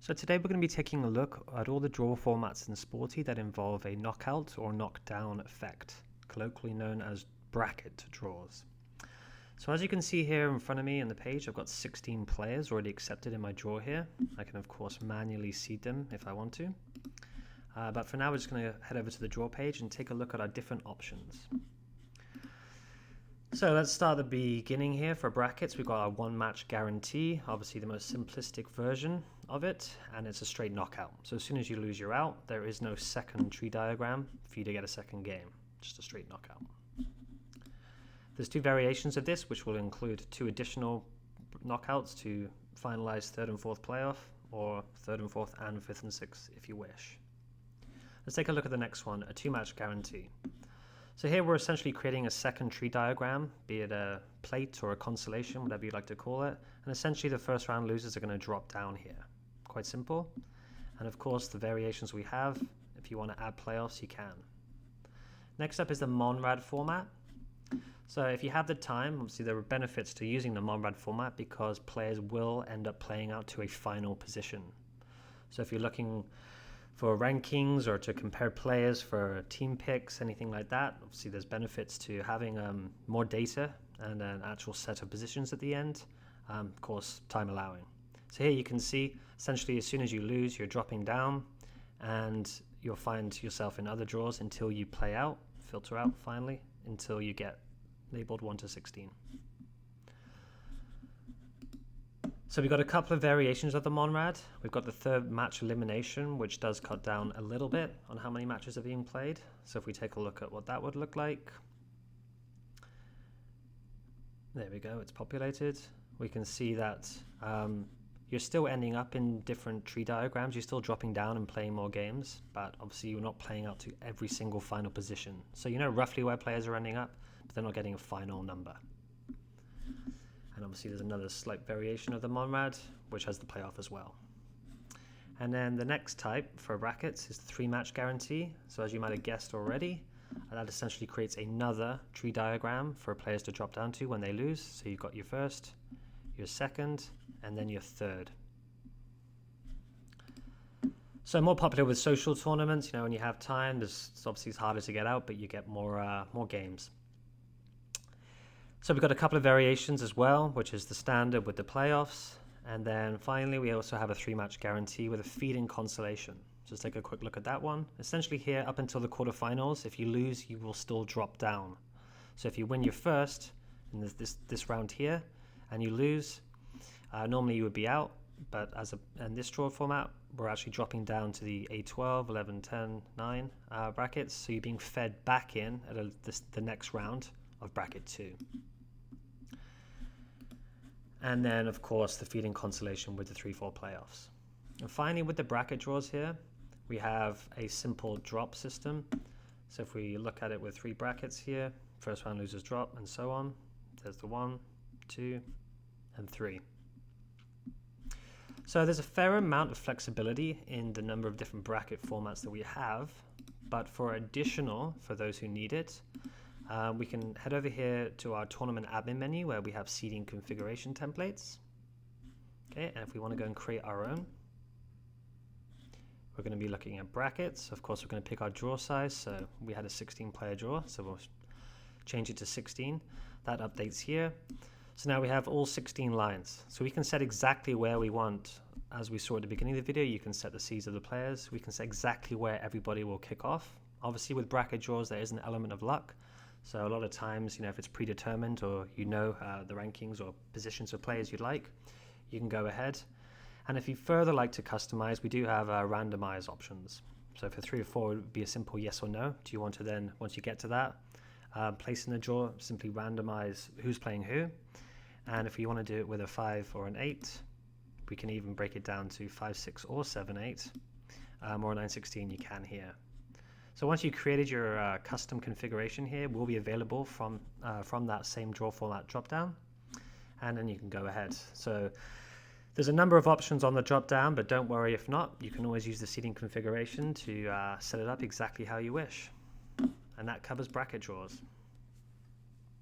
So today we're going to be taking a look at all the draw formats in Sporty that involve a knockout or knockdown effect, colloquially known as bracket draws. So as you can see here in front of me on the page, I've got 16 players already accepted in my draw here. I can of course manually seed them if I want to. But for now we're just going to head over to the draw page and take a look at our different options. So let's start at the beginning here for brackets. We've got our one match guarantee, obviously the most simplistic version of it, and it's a straight knockout. So as soon as you lose, you're out. There is no second tree diagram for you to get a second game, just a straight knockout. There's two variations of this, which will include two additional knockouts to finalize third and fourth playoff, or third and fourth and fifth and sixth if you wish. Let's take a look at the next one, a two match guarantee. So here we're essentially creating a second tree diagram, be it a plate or a constellation, whatever you'd like to call it. And essentially the first round losers are going to drop down here. Quite simple. And of course the variations we have, if you want to add playoffs, you can. Next up is the Monrad format. So if you have the time, obviously there are benefits to using the Monrad format because players will end up playing out to a final position. So if you're looking for rankings or to compare players for team picks, anything like that, obviously there's benefits to having more data and an actual set of positions at the end, of course time allowing. So here you can see essentially as soon as you lose you're dropping down and you'll find yourself in other draws until you play out, filter out finally, until you get labeled 1 to 16. So we've got a couple of variations of the Monrad. We've got the third match elimination, which does cut down a little bit on how many matches are being played. So if we take a look at what that would look like. There we go, it's populated. We can see that you're still ending up in different tree diagrams. You're still dropping down and playing more games, but obviously you're not playing out to every single final position. So you know roughly where players are ending up, but they're not getting a final number. And obviously there's another slight variation of the Monrad, which has the playoff as well. And then the next type for brackets is the three match guarantee. So as you might have guessed already, that essentially creates another tree diagram for players to drop down to when they lose. So you've got your first, your second, and then your third. So more popular with social tournaments, when you have time, obviously it's harder to get out, but you get more games. So we've got a couple of variations as well, which is the standard with the playoffs. And then finally, we also have a three match guarantee with a feed-in consolation. Just take a quick look at that one. Essentially here, up until the quarterfinals, if you lose, you will still drop down. So if you win your first in this round here, and you lose, normally you would be out. But in this draw format, we're actually dropping down to the A12, 11, 10, 9 brackets. So you're being fed back in at the next round of bracket 2. And then, of course, the feed-in consolation with the 3-4 playoffs. And finally, with the bracket draws here, we have a simple drop system. So if we look at it with 3 brackets here, first round losers drop, and so on. There's the 1, 2, and 3. So there's a fair amount of flexibility in the number of different bracket formats that we have. But for those who need it, we can head over here to our tournament admin menu where we have seeding configuration templates. Okay, and if we want to go and create our own, we're going to be looking at brackets. Of course, we're going to pick our draw size. So we had a 16 player draw, so we'll change it to 16. That updates here. So now we have all 16 lines. So we can set exactly where we want. As we saw at the beginning of the video, you can set the seeds of the players. We can set exactly where everybody will kick off. Obviously with bracket draws, there is an element of luck. So a lot of times, if it's predetermined or the rankings or positions of players you'd like, you can go ahead. And if you further like to customize, we do have randomize options. So for 3 or 4, it would be a simple yes or no. Do you want to then, once you get to that, place in the draw, simply randomize who's playing who. And if you want to do it with a 5 or an 8, we can even break it down to 5, 6, or 7, 8, or 9, 16 you can here. So once you created your custom configuration here, will be available from that same draw format dropdown, and then you can go ahead. So there's a number of options on the dropdown, but don't worry if not. You can always use the seeding configuration to set it up exactly how you wish. And that covers bracket draws.